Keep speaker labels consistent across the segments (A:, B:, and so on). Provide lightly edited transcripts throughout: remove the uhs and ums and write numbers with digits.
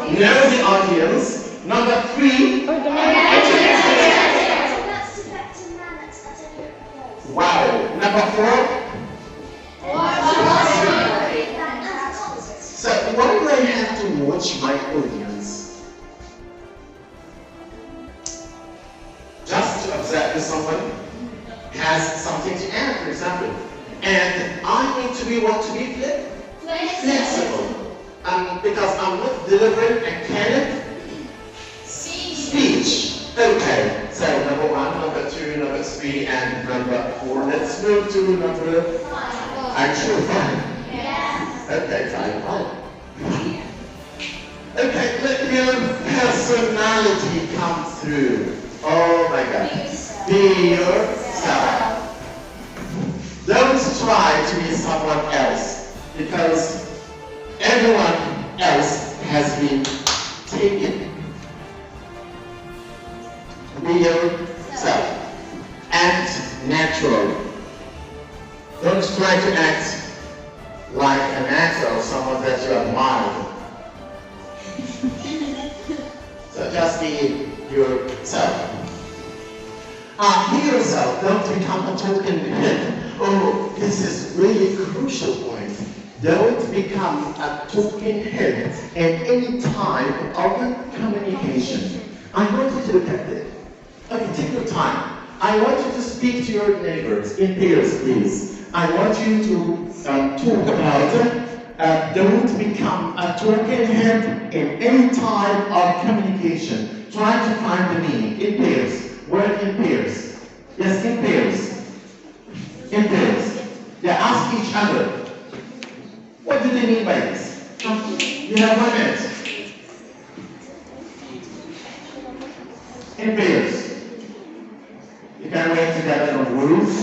A: Know the audience. Number 3. Wow. Number 4. So why do I have to watch my audience? Just to observe if someone has something to add, for example. And I need to be flexible. Because I'm not delivering a canned speech. Okay, so number 1, number 2, number 3, and number 4. Let's move to number 5. Actually 5. Yes. Okay, 5. Okay, let your personality come through. Oh my God. Be yourself. Don't try to be someone else, because everyone else has been taken. Be yourself. Act natural. Don't try to act like an actor or someone that you admire. So just be yourself. Be yourself. Don't become a token head. Oh, this is really crucial point. Don't become a token head at any time of communication. I want you to look at it. Okay, take your time. I want you to speak to your neighbors in pairs, please. I want you to talk about don't become a token head in any time of communication. Try to find the meaning in pairs. Work in pairs. Yes, in pairs. In pairs. They ask each other, what do they mean by this? You have 1 minute. In pairs. You can work together on rules.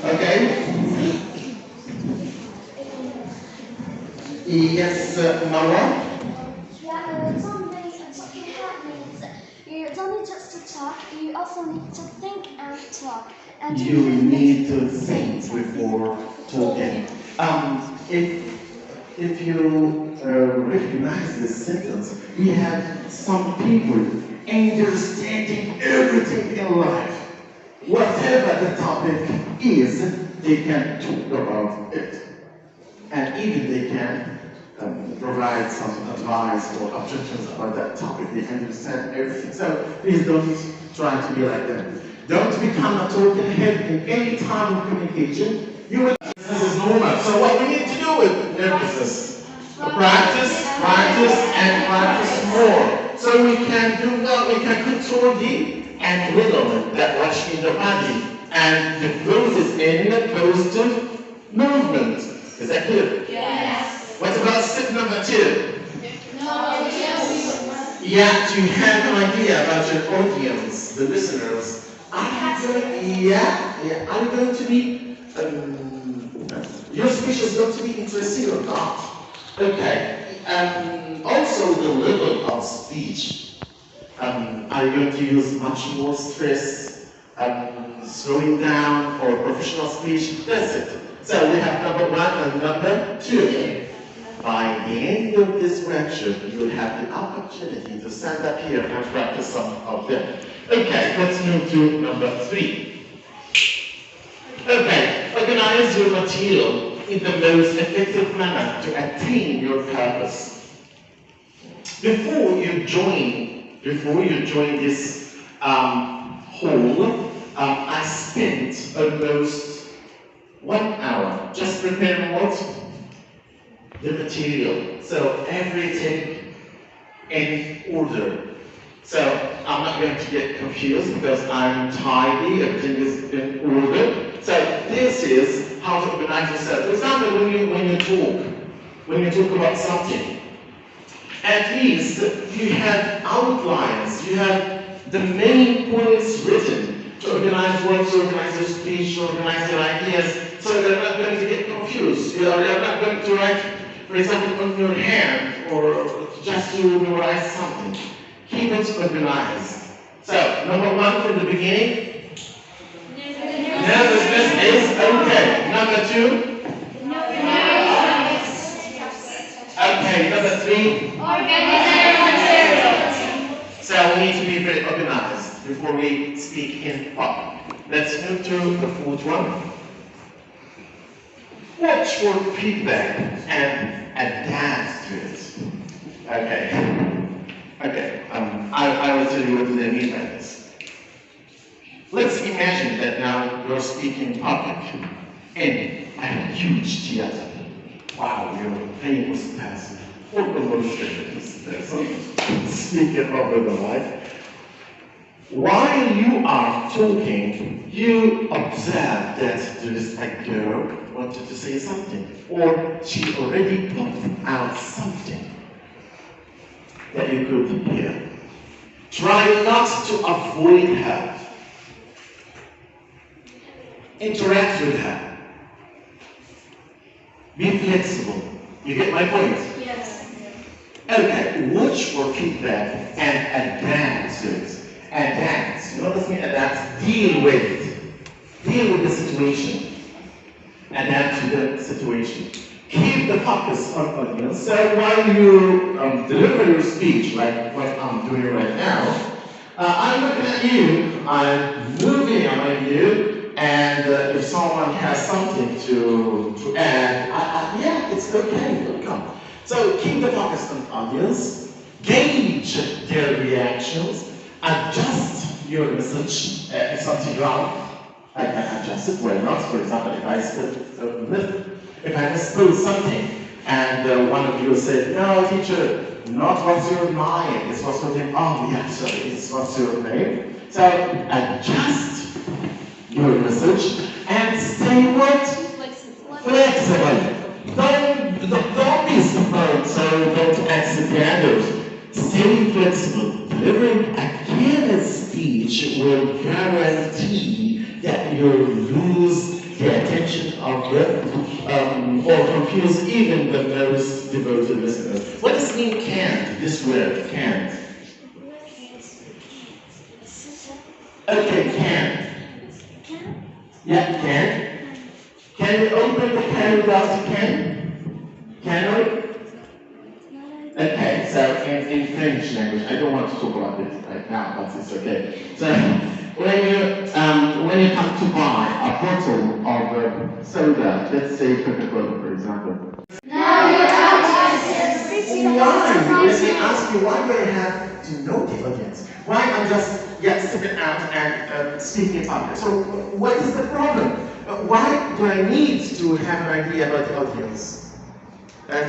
A: Okay? Yes, Marwa?
B: Yeah, some days talking head means you don't need just to talk, you also need to think and talk. And
A: you need to think before talking. If you recognize this sentence, we have some people understanding everything in life. Whatever the topic is, they can talk about it. And even they can provide some advice or objections about that topic. They understand everything. So please don't try to be like them. Don't become a token head in any time of communication. This is normal. So what we need to do with nervousness? Practice, and practice more. So we can do what we can control the adrenaline that rush in the body and the closes in the positive movement. Is that clear?
B: Yes.
A: What about step number 2?
B: No,
A: Yeah, to have an idea about your audience, the listeners. Are you going to be, your speech is going to be interesting or not? Okay. Also the level of speech. Are you going to use much more stress, slowing down, or professional speech? That's it. So we have number 1 and number 2. By the end of this workshop, you will have the opportunity to stand up here and practice some of them. Okay, let's move to number 3. Okay, organize your material in the most effective manner to attain your purpose. Before you join this hall, I spent almost 1 hour just preparing what? The material. So everything in order. So I'm not going to get confused because I'm tidy, everything is in order. So this is how to organize yourself. For example, when you talk about something, At least you have outlines, you have the main points written to organize words, to organize your speech, to organize your ideas, so they're not going to get confused. You're not going to write, for example, on your hand or just to memorize something. Keep it organized. So, number one from the beginning. Nervousness is okay. Number two. Okay, number three. So we need to be very organized before we speak in public. Let's move to the fourth one. Watch for feedback and adapt to it. Okay. I will tell you what I mean by this. Let's imagine that now you're speaking in public in a huge theater. Wow, you're a famous person, or illustrations, speaking over the mic. While you are talking, you observe that there is a girl wanted to say something, or she already popped out something that you could hear. Try not to avoid her. Interact with her. Be flexible. You get my point?
B: Yes.
A: Okay, watch for feedback and adapt to it. Adapt. You know what I mean? Adapt. Deal with it. Deal with the situation. Adapt to the situation. Keep the focus on audience. So while you deliver your speech, like what I'm doing right now, I'm looking at you, I'm moving on you, and if someone has something to add, yeah, it's okay, welcome. So keep the focus on audience, gauge their reactions, adjust your message. If something wrong, I can adjust it. Why not? For example, if I misspell something, and one of you said, "No, teacher, not what's your name. It's what's your name." Oh, yeah, sorry, it's what's your name. So adjust your message and stay what? Flexible. Don't be stubborn, so don't accept the others. Stay flexible. Delivering a clear speech will guarantee that you lose the attention of or confuse even the most devoted listeners. What does mean can't? This word, can't. Okay, can't. Yeah, can. Can we open the can without a can? Can we? Okay, so in French language, I don't want to talk about it right now, but it's okay. So when you come to buy a bottle of soda, let's say Coca-Cola, for example.
B: Now you have
A: Why? Let me ask you, why do I have to know the audience? Why I'm just stepping out and speaking in public? So what is the problem? Why do I need to have an idea about the audience?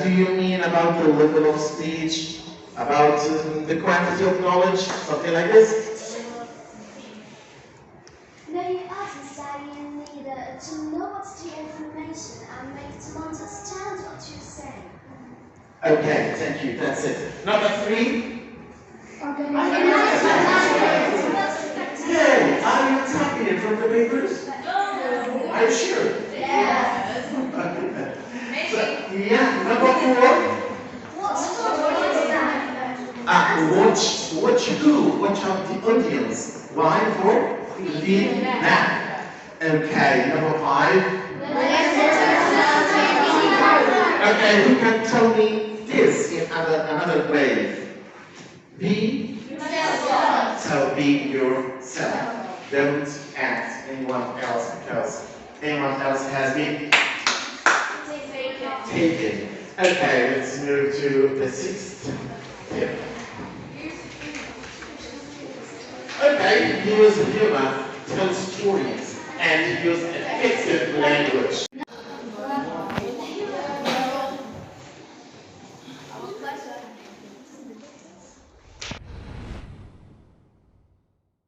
A: Do you mean about the level of speech, about the quantity of knowledge, something like this?
B: No, you understand you need to know what's the information and make them understand what you're saying.
A: Okay, thank you, that's it. Number three? Yay, are you typing it from the papers? Are you sure?
B: Yes.
A: So, yeah, number four?
B: What's that?
A: Watch who? Watch out the audience. Why? For feedback. Okay, number five. Okay, who can tell me this in another way? Be yourself. So be yourself. Don't act anyone else because anyone else has been taken. Okay, let's move to the sixth tip. Okay, use humor, tell stories, and use effective language.